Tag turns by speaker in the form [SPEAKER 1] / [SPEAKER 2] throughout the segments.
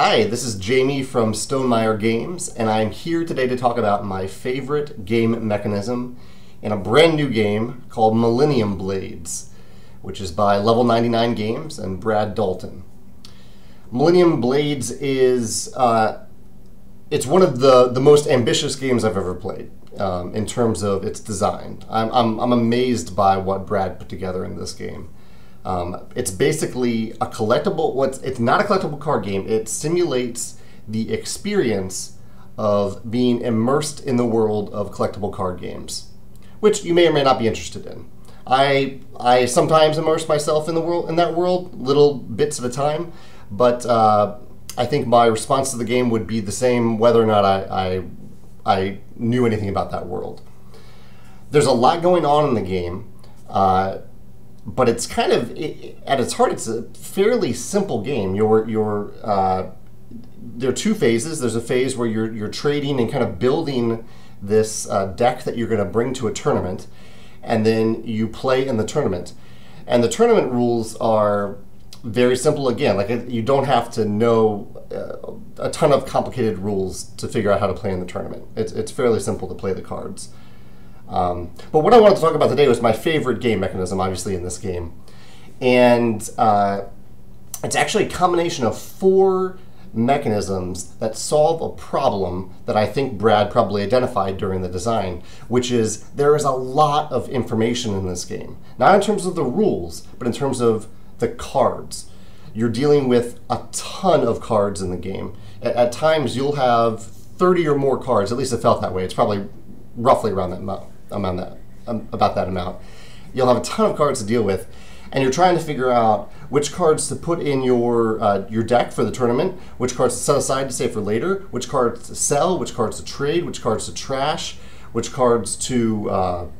[SPEAKER 1] Hi, this is Jamey from Stonemaier Games, and I'm here today to talk about my favorite game mechanism in a brand new game called Millennium Blades, which is by Level 99 Games and Brad Dalton. Millennium Blades is it's one of the most ambitious games I've ever played in terms of its design. I'm amazed by what Brad put together in this game. It's basically a collectible, it's not a collectible card game. It simulates the experience of being immersed in the world of collectible card games, which you may or may not be interested in. I sometimes immerse myself in that world, little bits at a time, but I think my response to the game would be the same whether or not I knew anything about that world. There's a lot going on in the game. But it's kind of, at its heart, it's a fairly simple game. There are two phases. There's a phase where you're trading and kind of building this deck that you're going to bring to a tournament, and then you play in the tournament. And the tournament rules are very simple again. Like, you don't have to know a ton of complicated rules to figure out how to play in the tournament. It's fairly simple to play the cards. But what I wanted to talk about today was my favorite game mechanism, obviously, in this game. And it's actually a combination of 4 mechanisms that solve a problem that I think Brad probably identified during the design, which is there is a lot of information in this game. Not in terms of the rules, but in terms of the cards. You're dealing with a ton of cards in the game. At times, you'll have 30 or more cards. At least it felt that way. It's probably roughly around that about that amount. You'll have a ton of cards to deal with, and you're trying to figure out which cards to put in your deck for the tournament, which cards to set aside to save for later, which cards to sell, which cards to trade, which cards to trash, which cards to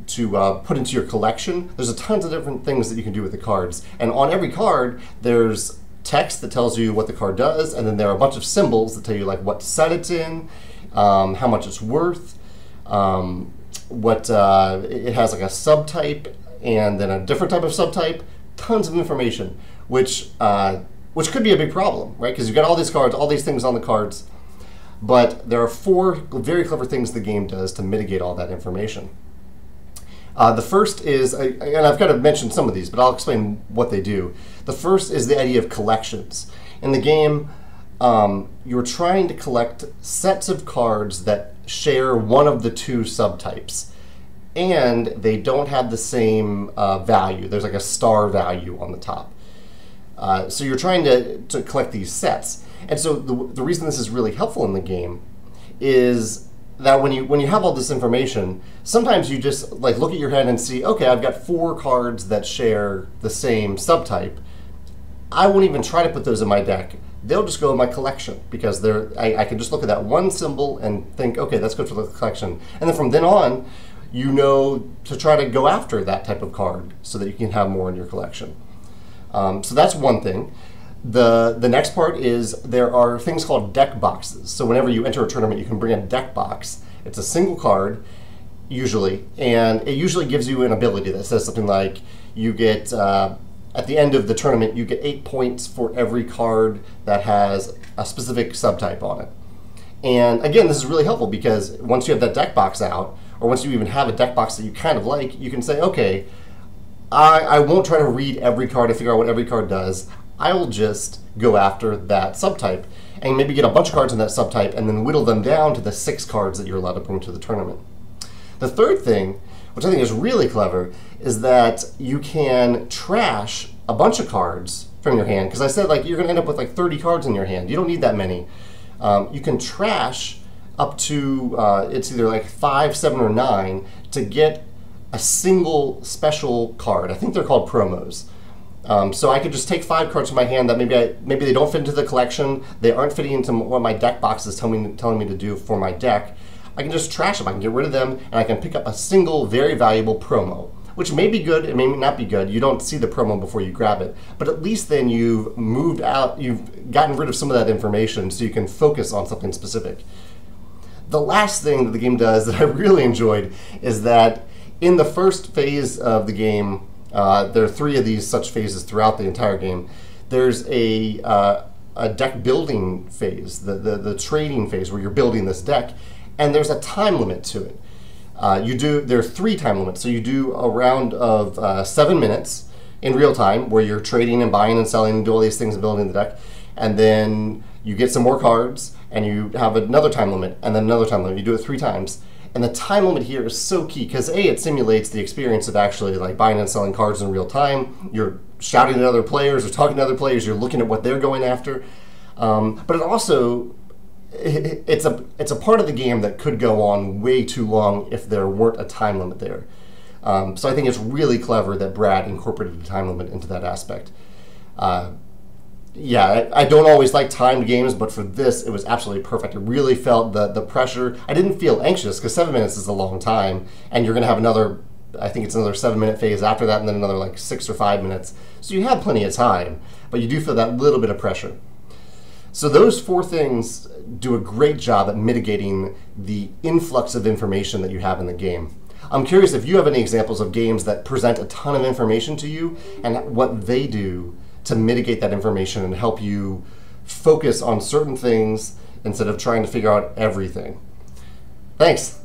[SPEAKER 1] put into your collection. There's a tons of different things that you can do with the cards, and on every card there's text that tells you what the card does, and then there are a bunch of symbols that tell you like what set it's in, how much it's worth. It has like a subtype and then a different type of subtype, tons of information, which could be a big problem, right? Because you've got all these cards, all these things on the cards, but there are 4 very clever things the game does to mitigate all that information. The first is, and I've kind of mentioned some of these, but I'll explain what they do. The first is the idea of collections. In the game, you're trying to collect sets of cards that share one of the 2 subtypes, and they don't have the same value. There's like a star value on the top. So you're trying to collect these sets. And so the reason this is really helpful in the game is that when you have all this information, sometimes you just like look at your hand and see, okay, I've got 4 cards that share the same subtype. I won't even try to put those in my deck. They'll just go in my collection because I can just look at that one symbol and think, okay, that's good for the collection. And then from then on, you know to try to go after that type of card so that you can have more in your collection. So that's one thing. The next part is there are things called deck boxes. So whenever you enter a tournament, you can bring a deck box. It's a single card, usually, and it usually gives you an ability that says something like you get... at the end of the tournament, you get 8 points for every card that has a specific subtype on it. And again, this is really helpful because once you have that deck box out, or once you even have a deck box that you kind of like, you can say, okay, I won't try to read every card and figure out what every card does. I will just go after that subtype and maybe get a bunch of cards in that subtype and then whittle them down to the 6 cards that you're allowed to bring to the tournament. The third thing, which I think is really clever, is that you can trash a bunch of cards from your hand. Because I said like you're going to end up with like 30 cards in your hand. You don't need that many. You can trash up to, it's either like 5, 7, or 9 to get a single special card. I think they're called promos. So I could just take 5 cards from my hand that maybe they don't fit into the collection. They aren't fitting into what my deck box is telling me to do for my deck. I can just trash them. I can get rid of them, and I can pick up a single very valuable promo, which may be good, it may not be good. You don't see the promo before you grab it, but at least then you've moved out, you've gotten rid of some of that information so you can focus on something specific. The last thing that the game does that I really enjoyed is that in the first phase of the game, there are 3 of these such phases throughout the entire game. There's a a deck building phase, the trading phase where you're building this deck, and there's a time limit to it. There are 3 time limits. So you do a round of 7 minutes in real time where you're trading and buying and selling and do all these things and building the deck. And then you get some more cards and you have another time limit and then another time limit. You do it 3 times. And the time limit here is so key because it simulates the experience of actually like buying and selling cards in real time. You're shouting at other players or talking to other players. You're looking at what they're going after. But it also, it's a part of the game that could go on way too long if there weren't a time limit there. So I think it's really clever that Brad incorporated a time limit into that aspect. Yeah, I don't always like timed games, but for this, it was absolutely perfect. I really felt the pressure. I didn't feel anxious because 7 minutes is a long time, and you're going to have another, I think it's another 7-minute phase after that, and then another like 6 or 5 minutes. So you have plenty of time, but you do feel that little bit of pressure. So those 4 things do a great job at mitigating the influx of information that you have in the game. I'm curious if you have any examples of games that present a ton of information to you and what they do to mitigate that information and help you focus on certain things instead of trying to figure out everything. Thanks.